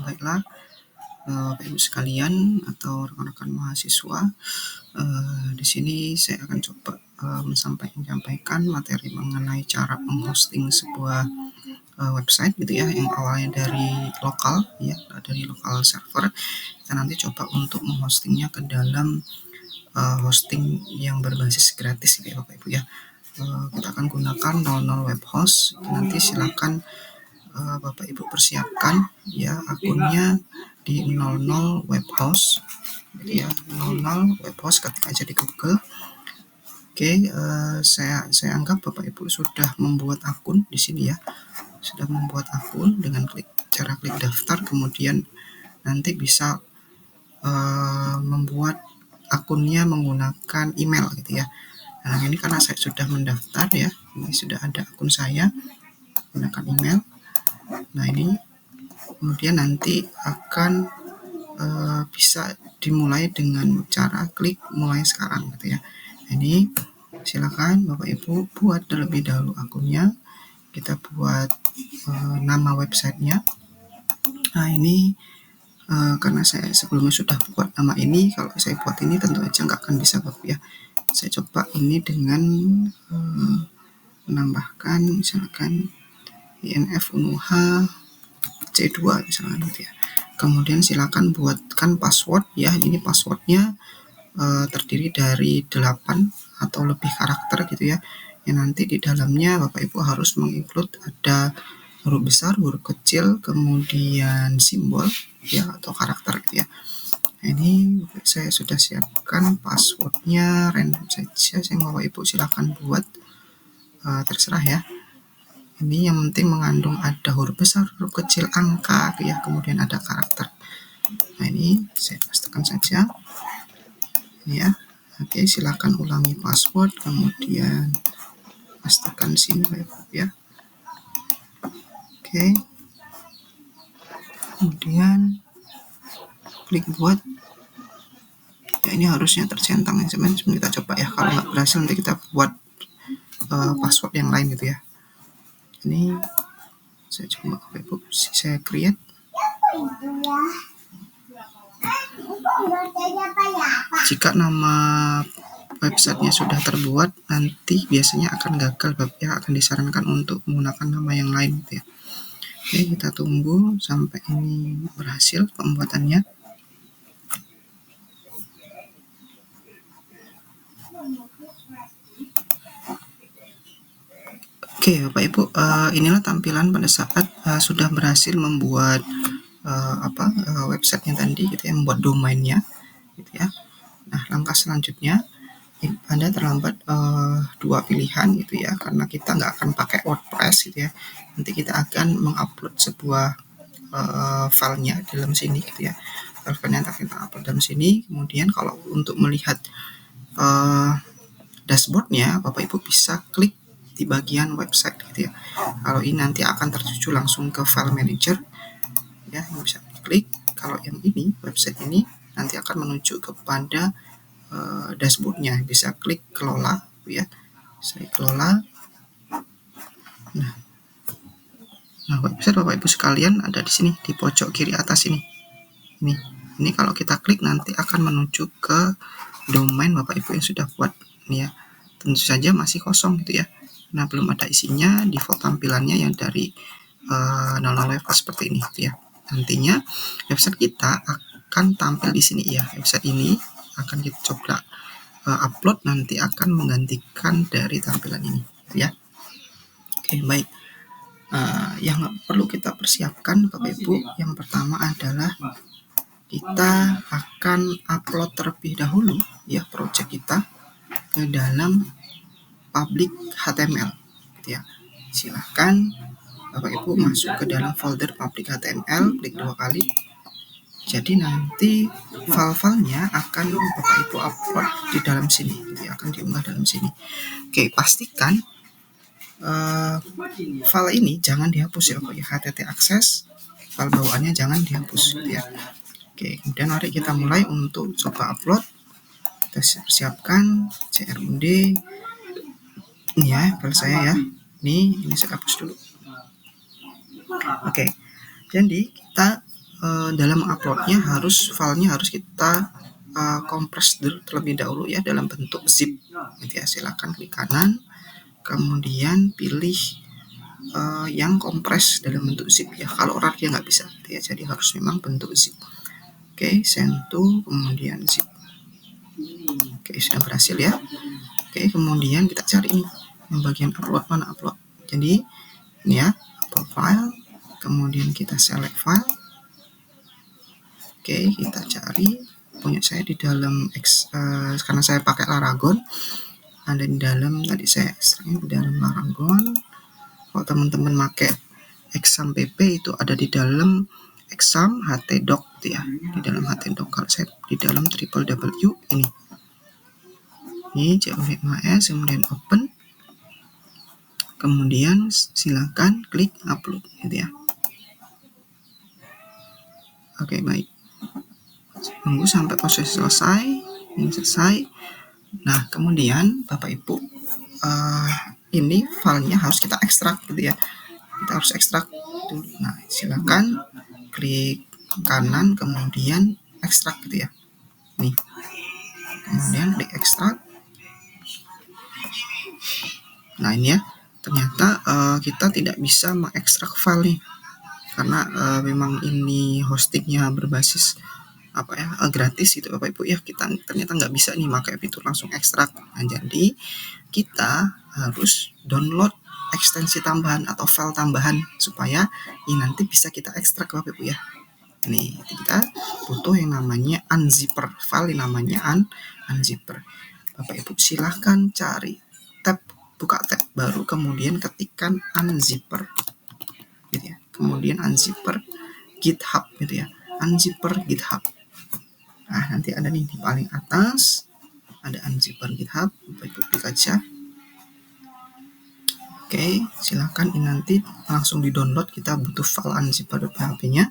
Baiklah, Bapak Ibu sekalian atau rekan-rekan mahasiswa, di sini saya akan coba menyampaikan materi mengenai cara menghosting sebuah website gitu ya, yang awalnya dari lokal ya, dari lokal server. Kita nanti coba untuk menghostingnya ke dalam hosting yang berbasis gratis gitu ya Bapak Ibu ya. Kita akan gunakan 00 web host. Nanti silakan Bapak Ibu persiapkan ya akunnya di 00 web host gitu ya, 00 web host, ketik aja di Google. Oke, saya anggap Bapak Ibu sudah membuat akun di sini ya, sudah membuat akun dengan cara klik daftar, kemudian nanti bisa membuat akunnya menggunakan email gitu ya. Nah, ini karena saya sudah mendaftar ya, ini sudah ada akun saya menggunakan email. Nah, ini kemudian nanti akan bisa dimulai dengan cara klik mulai sekarang gitu ya. Ini silakan Bapak Ibu buat terlebih dahulu akunnya. Kita buat nama websitenya. Nah, ini karena saya sebelumnya sudah buat nama ini, kalau saya buat ini tentu aja nggak akan bisa Bapak ya. Saya coba ini dengan menambahkan misalkan INF UNUHA C2 misalkan gitu ya. Kemudian silakan buatkan password ya. Ini passwordnya terdiri dari 8 atau lebih karakter gitu ya. Yang nanti di dalamnya Bapak Ibu harus menginclude ada huruf besar, huruf kecil, kemudian simbol ya atau karakter gitu ya. Ini saya sudah siapkan passwordnya random saja, saya mau Bapak Ibu silahkan buat, terserah ya. Ini yang penting mengandung ada huruf besar, huruf kecil, angka ya, kemudian ada karakter. Nah, ini saya pastikan saja ini ya. Oke, silakan ulangi password, kemudian pastikan sini ya. Oke, kemudian klik buat. Ya, ini harusnya tercentang ya, sebelum kita coba ya. Kalau nggak berhasil nanti kita buat password yang lain gitu ya. Ini saya coba saya create. Jika nama websitenya sudah terbuat, nanti biasanya akan gagal ya, akan disarankan untuk menggunakan nama yang lain gitu ya. Oke, kita tunggu sampai ini berhasil pembuatannya. Oke, Bapak Ibu, inilah tampilan pada saat sudah berhasil membuat websitenya tadi gitu ya, membuat domainnya gitu ya. Nah, langkah selanjutnya Anda terlambat dua pilihan gitu ya, karena kita nggak akan pakai WordPress gitu ya. Nanti kita akan mengupload sebuah filenya dalam sini gitu ya. Filenya kita upload dalam sini. Kemudian kalau untuk melihat dashboardnya, Bapak Ibu bisa klik di bagian website gitu ya. Kalau ini nanti akan tertuju langsung ke file manager ya, yang bisa diklik. Kalau yang ini website ini nanti akan menuju kepada dashboardnya, bisa klik kelola ya, saya kelola. Nah, website Bapak Ibu sekalian ada di sini di pojok kiri atas ini. Ini kalau kita klik nanti akan menuju ke domain Bapak Ibu yang sudah buat ini ya. Tentu saja masih kosong gitu ya. Nah, belum ada isinya, default tampilannya yang dari web seperti ini gitu ya. Nantinya website kita akan tampil di sini ya. Website ini akan kita coba upload, nanti akan menggantikan dari tampilan ini gitu ya. Oke, baik. Yang perlu kita persiapkan Bapak Ibu, yang pertama adalah kita akan upload terlebih dahulu ya project kita ke dalam public HTML gitu ya. Silahkan Bapak Ibu masuk ke dalam folder public HTML, klik 2 kali. Jadi nanti file-filenya akan Bapak Ibu upload di dalam sini gitu ya, akan diunggah dalam sini. Oke, pastikan file ini jangan dihapus ya Bapak ya, HTTP akses, file bawaannya jangan dihapus gitu ya. Oke, kemudian mari kita mulai untuk coba upload. Kita siapkan CRUD. Ini ya file saya ya. Ini saya hapus dulu. Oke, Jadi kita dalam uploadnya filenya harus kita kompres terlebih dahulu ya dalam bentuk zip gitu ya. Silakan klik kanan, kemudian pilih yang kompres dalam bentuk zip ya. Kalau RAR dia nggak bisa gitu ya, jadi harus memang bentuk zip. Oke, send to, kemudian zip. Oke, sudah berhasil ya. Oke, kemudian kita cari ini yang bagian upload, mana upload. Jadi ini ya, upload file, kemudian kita select file. Oke, kita cari, punya saya di dalam karena saya pakai Laragon, ada di dalam, tadi saya ekstraknya di dalam Laragon. Kalau teman-teman pakai exam pp itu ada di dalam exam htdoc gitu ya, di dalam htdoc. Kalau saya di dalam www ini COVMAS, kemudian open, kemudian silakan klik upload gitu ya. Oke, baik, tunggu sampai proses selesai. Ini selesai. Nah, kemudian Bapak Ibu, ini filenya harus kita ekstrak gitu ya. Kita harus ekstrak dulu. Nah, silakan klik kanan, kemudian ekstrak gitu ya. Nih, kemudian klik ekstrak. Nah, ini ya, ternyata kita tidak bisa mengekstrak file nih, karena memang ini hostingnya berbasis gratis gitu Bapak Ibu ya. Kita ternyata nggak bisa nih pakai fitur langsung ekstrak. Nah, jadi kita harus download ekstensi tambahan atau file tambahan supaya ini nanti bisa kita ekstrak Bapak Ibu ya. Ini kita butuh yang namanya unzipper, file yang namanya unzipper. Bapak Ibu silahkan cari tab, buka tab baru, kemudian ketikkan unzipper gitu ya. Kemudian unzipper GitHub gitu ya. Unzipper GitHub. Nah, nanti ada nih di paling atas ada unzipper GitHub, Bapak Ibu klik aja. Oke, silakan ini nanti langsung di-download. Kita butuh file unzipper.php-nya.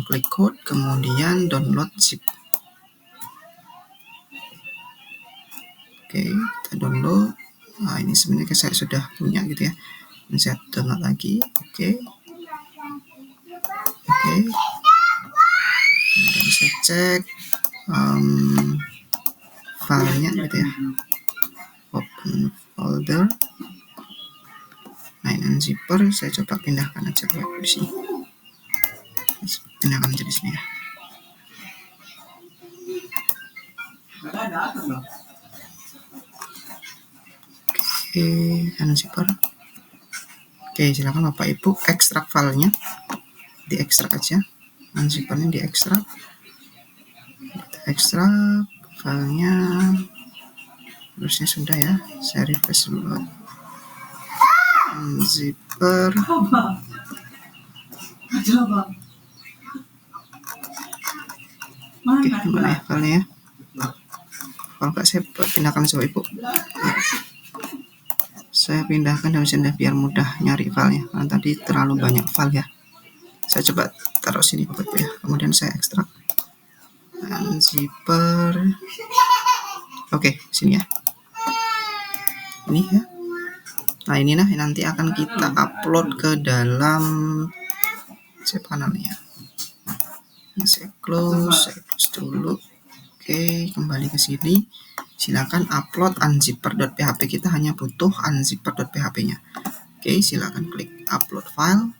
Klik code, kemudian download zip. Oke, kita download. Nah, ini sebenarnya saya sudah punya gitu ya. Ini saya download lagi. Oke. Kemudian saya cek filenya gitu ya. Open folder. Nah, ini unzipper, saya coba pindahkan aja ke di sini. Pindahkan aja di sini ya. Oke, unzipper. Oke, silakan Bapak Ibu ekstrak filenya. Diekstrak aja. Unzippernya diekstrak. Kita ekstrak filenya. Harusnya sudah ya. Saya refresh dulu. Unzipper. Oke, gimana ya filenya ya? Kalau nggak saya pindahkan coba Ibu. Saya pindahkan dari sini biar mudah nyari filenya. Karena tadi terlalu banyak file ya. Saya coba taruh sini Bapak Ibu ya. Kemudian saya ekstrak. Unzipper. Oke, sini ya. Ini ya. Nah, ini nah nanti akan kita upload ke dalam cPanel-nya. Saya close dulu. Oke, kembali ke sini. Silakan upload unzipper.php. Kita hanya butuh unzipper.php-nya. Oke, silakan klik upload file.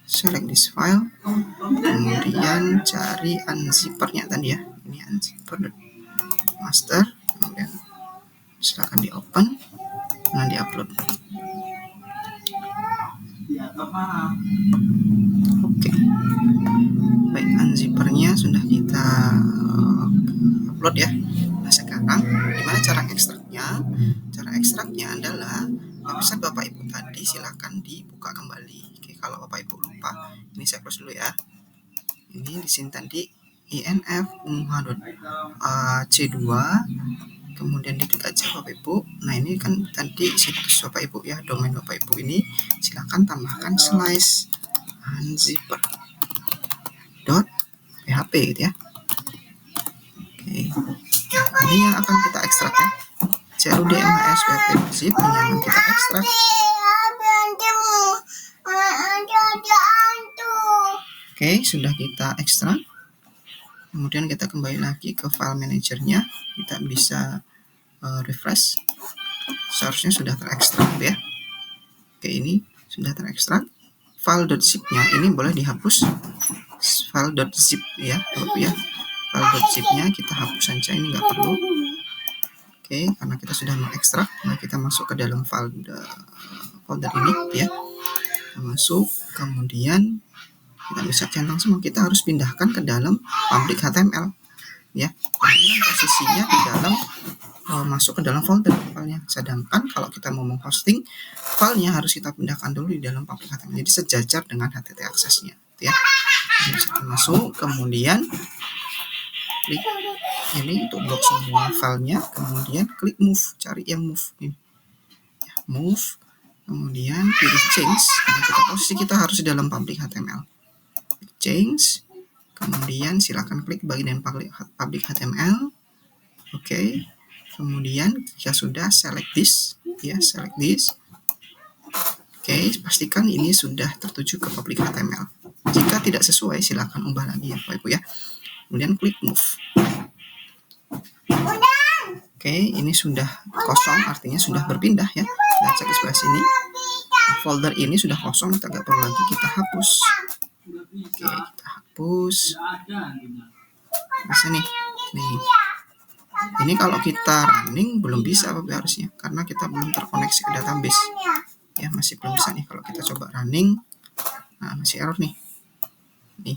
Select this file. Kemudian cari unzipper-nya tadi ya. Ini unzipper.master. Kemudian silakan di open. Nah, di upload. Oke, baik, unzippernya sudah kita upload ya. Nah, sekarang gimana cara ekstraknya? Cara ekstraknya adalah website Bapak Ibu tadi silahkan dibuka kembali. Oke, kalau Bapak Ibu lupa, ini saya close dulu ya. Ini di sini tadi infumuha.c2, kemudian diklik aja Bapak Ibu. Nah, ini kan tadi situs Bapak Ibu ya, domain Bapak Ibu ini. Silakan tambahkan slash unzipper.php gitu ya. Oke, ini yang akan kita ekstrak ya. CRUDMHS PHP zip ini yang kita ekstrak. Oke, sudah kita ekstrak. Kemudian kita kembali lagi ke file manajernya. Kita bisa refresh. Seharusnya sudah terekstrak ya. Oke, ini sudah terekstrak. File.zip-nya ini boleh dihapus. File.zip ya, File.zip-nya kita hapus saja, ini nggak perlu. Oke, karena kita sudah mengekstrak, nah kita masuk ke dalam folder ini ya. Kita masuk, kemudian kita bisa centang semua. Kita harus pindahkan ke dalam public HTML ya. Karena ini posisinya di dalam masuk ke dalam folder filenya. Sedangkan kalau kita mau menghosting, filenya harus kita pindahkan dulu di dalam public HTML. Jadi sejajar dengan HTTP aksesnya ya. Jadi bisa masuk, kemudian klik ini untuk blok semua filenya, kemudian klik move, cari yang move ini ya, move, kemudian pilih change. Nah, posisi kita harus di dalam public HTML, change, kemudian silakan klik bagian public HTML. Oke, kemudian jika sudah select this ya, select this. Oke, pastikan ini sudah tertuju ke public HTML. Jika tidak sesuai silakan ubah lagi ya Bapak Ibu ya. Kemudian klik move. Oke, ini sudah kosong, artinya sudah berpindah ya. Kita cek di sebelah sini. Folder ini sudah kosong, kita nggak perlu lagi, kita hapus. Oke, kita hapus. Bisa nih. Ini kalau kita running belum bisa Bapak harusnya, karena kita belum terkoneksi ke database. Ya, masih belum bisa nih kalau kita coba running. Nah, masih error nih. Nih,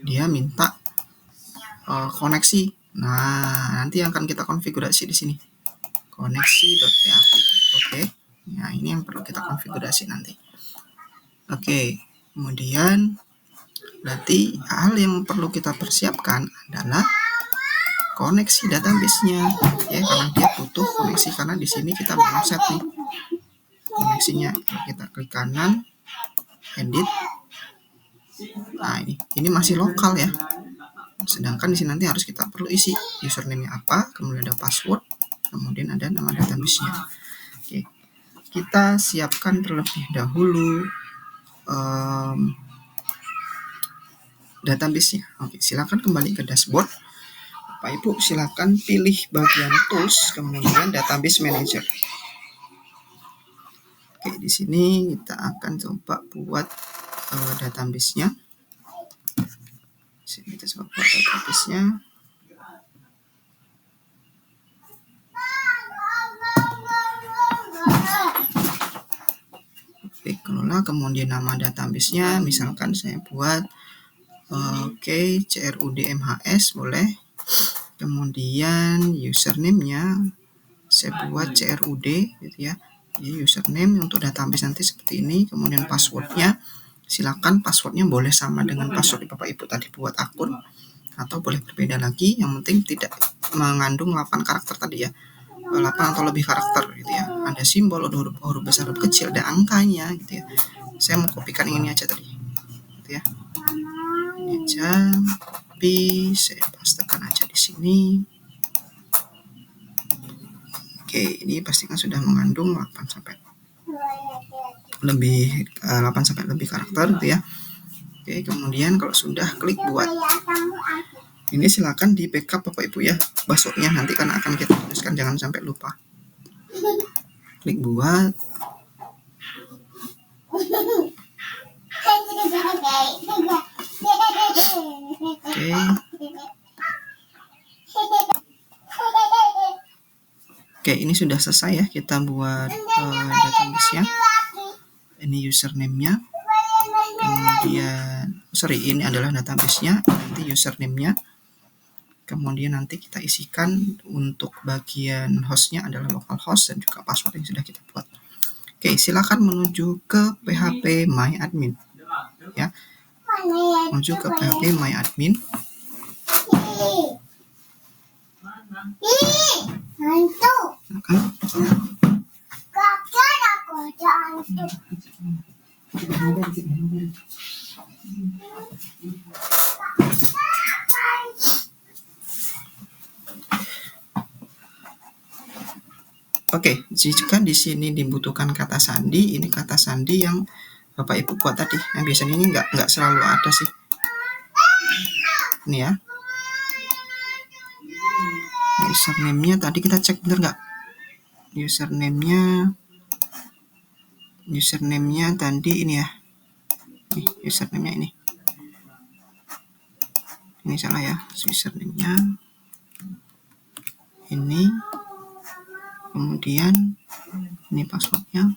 dia minta koneksi. Nah, nanti yang akan kita konfigurasi di sini. Koneksi.php. Oke. Nah, ini yang perlu kita konfigurasi nanti. Oke. Kemudian berarti hal yang perlu kita persiapkan adalah koneksi database-nya ya, karena dia butuh koneksi, karena di sini kita belum set nih koneksinya. Kita klik kanan, edit. Nah, ini masih lokal ya. Sedangkan di sini nanti harus kita perlu isi username-nya apa, kemudian ada password, kemudian ada nama database-nya. Oke, kita siapkan terlebih dahulu database-nya. Oke, silakan kembali ke dashboard. Bapak Ibu silakan pilih bagian tools, kemudian database manager. Oke, di sini kita akan coba buat database-nya. Sini kita coba buat database-nya. Klik kelola, kemudian nama database-nya, misalkan saya buat CRUDMHS boleh. Kemudian username-nya saya buat CRUD gitu ya. Jadi username untuk database nanti seperti ini. Kemudian passwordnya, silakan passwordnya boleh sama dengan password Bapak Ibu tadi buat akun, atau boleh berbeda lagi, yang penting tidak mengandung 8 karakter tadi ya, 8 atau lebih karakter gitu ya. Ada simbol, ada huruf besar, huruf kecil, ada angkanya gitu ya. Saya mau kopikan ini aja tadi gitu ya. Ini aja, copy, saya pastekan aja di sini. Oke, ini pastikan sudah mengandung 8 sampai lebih karakter gitu ya. Oke, kemudian kalau sudah klik buat. Ini silakan di backup Bapak Ibu ya, passwordnya nanti karena akan kita tuliskan, jangan sampai lupa. Klik buat. Oke. Oke, ini sudah selesai ya, kita buat database-nya. Ini username-nya. Kemudian, ini adalah database-nya, nanti username-nya. Kemudian nanti kita isikan untuk bagian host-nya adalah localhost dan juga password yang sudah kita buat. Oke, silakan menuju ke PHP MyAdmin. Ya. Menuju ke PHP MyAdmin. Oke, jika di sini dibutuhkan kata sandi, ini kata sandi yang Bapak Ibu buat tadi. Nah, biasanya ini nggak selalu ada sih. Ini ya. Username-nya tadi kita cek bener nggak? Username-nya tadi ini ya. Nih, username-nya ini. Ini salah ya. Username-nya ini. Kemudian ini passwordnya.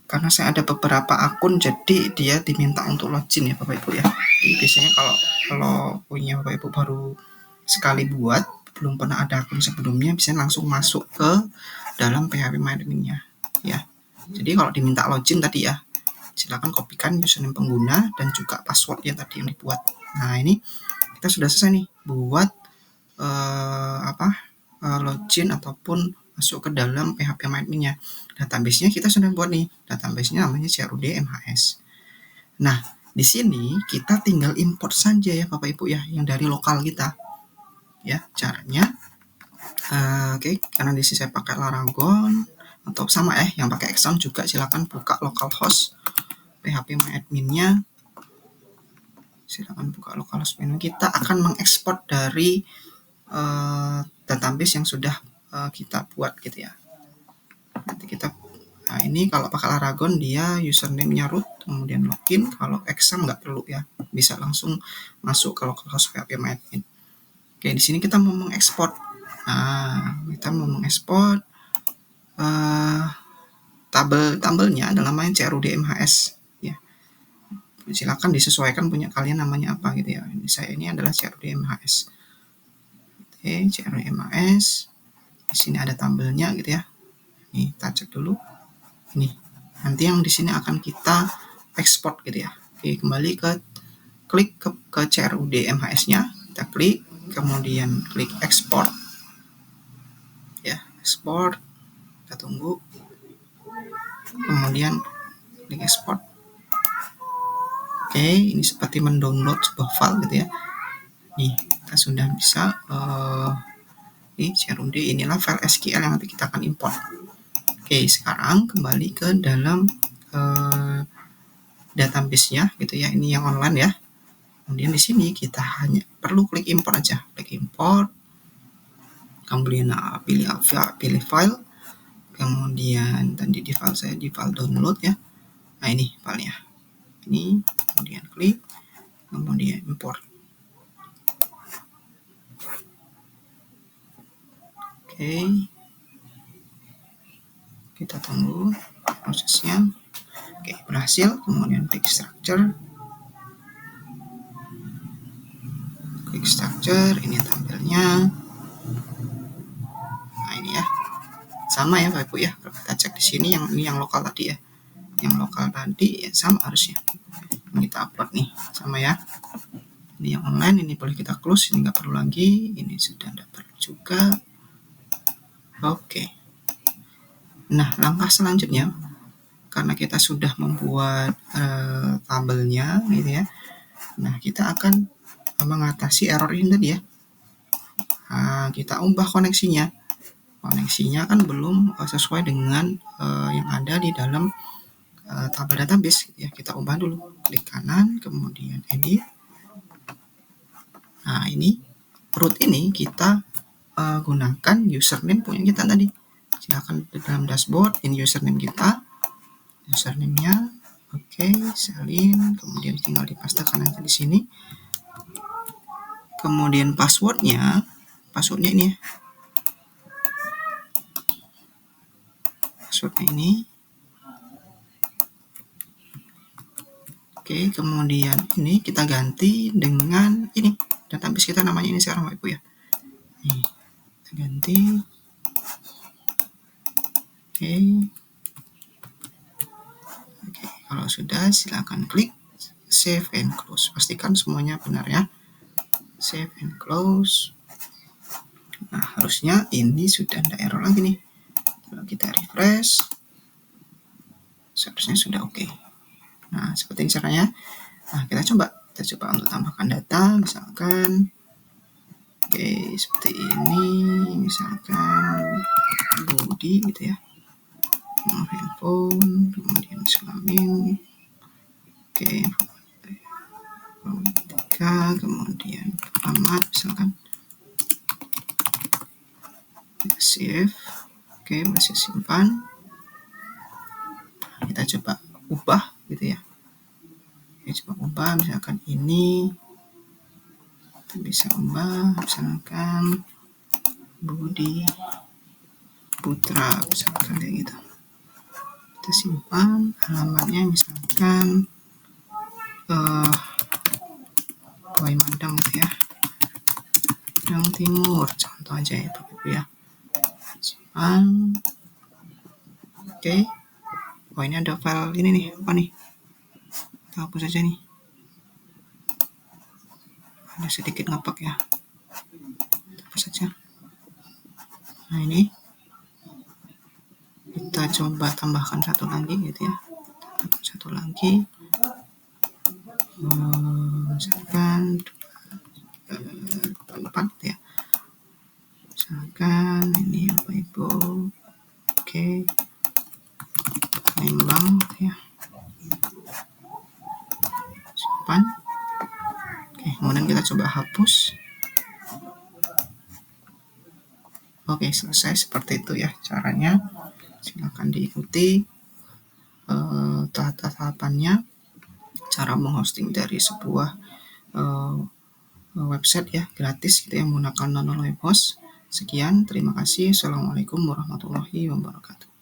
Karena saya ada beberapa akun, jadi dia diminta untuk login ya Bapak Ibu ya. Jadi biasanya kalau punya Bapak Ibu baru sekali buat, belum pernah ada akun sebelumnya, bisa langsung masuk ke dalam PHP MyAdmin-nya ya. Jadi kalau diminta login tadi ya, silakan kopikan username pengguna dan juga password yang tadi yang dibuat. Nah ini kita sudah selesai nih buat login ataupun masuk ke dalam PHP MyAdmin-nya. Database-nya kita sudah buat nih. Database-nya namanya CRUD MHS. Nah, di sini kita tinggal import saja ya Bapak Ibu ya, yang dari lokal kita. Ya, caranya oke, karena di sini saya pakai Laragon atau sama yang pakai Exxon juga silakan buka localhost PHP MyAdmin-nya. Silakan buka localhost menu. Kita akan mengekspor dari database yang sudah kita buat gitu ya. Nanti nah ini kalau pakai Laragon dia username-nya root, kemudian login. Kalau exam nggak perlu ya, bisa langsung masuk ke localhost PHP MyAdmin. Oke, di sini kita mau mengekspor. Nah, kita mau mengekspor tabelnya adalah namanya CRUD MHS ya. Silakan disesuaikan punya kalian namanya apa gitu ya. Ini adalah CRUD MHS. Oke, CRUD MHS. Di sini ada tabelnya gitu ya. Nih, kita cek dulu. Ini nanti yang di sini akan kita ekspor gitu ya. Oke, kembali klik ke CRUD MHS-nya, kita klik, kemudian klik ekspor ya, ekspor, kita tunggu, kemudian klik ekspor. Oke, ini seperti mendownload sebuah file gitu ya. Nih, kita sudah bisa ini CRUD, inilah file SQL yang nanti kita akan import. Oke, sekarang kembali ke dalam database-nya gitu ya. Ini yang online ya. Kemudian di sini kita hanya perlu klik import aja. Klik import. Kemudian pilih file. Kemudian tadi di file saya di file download ya. Nah, ini filenya. Ini kemudian klik, kemudian import. Oke. Kita tunggu prosesnya. Oke, berhasil. Kemudian klik structure. Klik structure, ini tampilnya. Nah, ini ya. Sama ya Bapak Ibu ya. Kalau kita cek di sini ini yang lokal tadi ya. Yang lokal tadi ya sama harusnya. Ini kita upload nih, sama ya. Ini yang online, ini boleh kita close, ini nggak perlu lagi. Ini sudah tidak perlu juga. Oke. Nah, langkah selanjutnya karena kita sudah membuat tabelnya gitu ya. Nah, kita akan mengatasi error ini tadi ya. Nah, kita ubah koneksinya. Koneksinya kan belum sesuai dengan yang ada di dalam tabel database ya. Kita ubah dulu. Klik kanan, kemudian edit. Nah, ini root ini kita gunakan username punya kita tadi. Silakan di dalam dashboard, ini username kita. Username-nya oke, salin, kemudian tinggal dipastekan aja di sini. Kemudian passwordnya ini ya. Passwordnya ini. Oke, kemudian ini kita ganti dengan ini. Database kita namanya ini sekarang Bapak Ibu ya. Nih, kita ganti. Oke, kalau sudah silakan klik save and close. Pastikan semuanya benar ya. Save and close. Nah, harusnya ini sudah ada error lagi nih. Kalau kita refresh, seharusnya sudah oke. Nah, seperti ini caranya. Nah, kita coba untuk tambahkan data, misalkan seperti ini, misalkan Budi gitu ya. Handphone, kemudian salin, Oke, kemudian alamat misalkan kita save. Oke, masih simpan. Kita coba ubah gitu ya. Coba ubah misalkan ini, kita bisa ubah misalkan Budi Putra misalkan kayak gitu. Kita simpan, alamatnya misalkan Wai Madang gitu ya, Madang Timur contoh aja ya Bapak Ibu ya. Simpan. Oke. Oh, ini ada file ini nih, apa nih? Kita hapus saja nih. Ada sedikit ngapak ya. Hapus saja. Nah, ini kita coba tambahkan satu lagi gitu ya. Tambahkan satu lagi. Misalkan 4 ya. Misalkan ini Bapak Ibu. Oke. Palembang gitu ya. Simpan. Oke, kemudian kita coba hapus. Oke, selesai. Seperti itu ya caranya. Silakan diikuti tahapannya, cara menghosting dari sebuah website ya gratis gitu ya menggunakan Nano Live Host. Sekian, terima kasih. Assalamualaikum warahmatullahi wabarakatuh.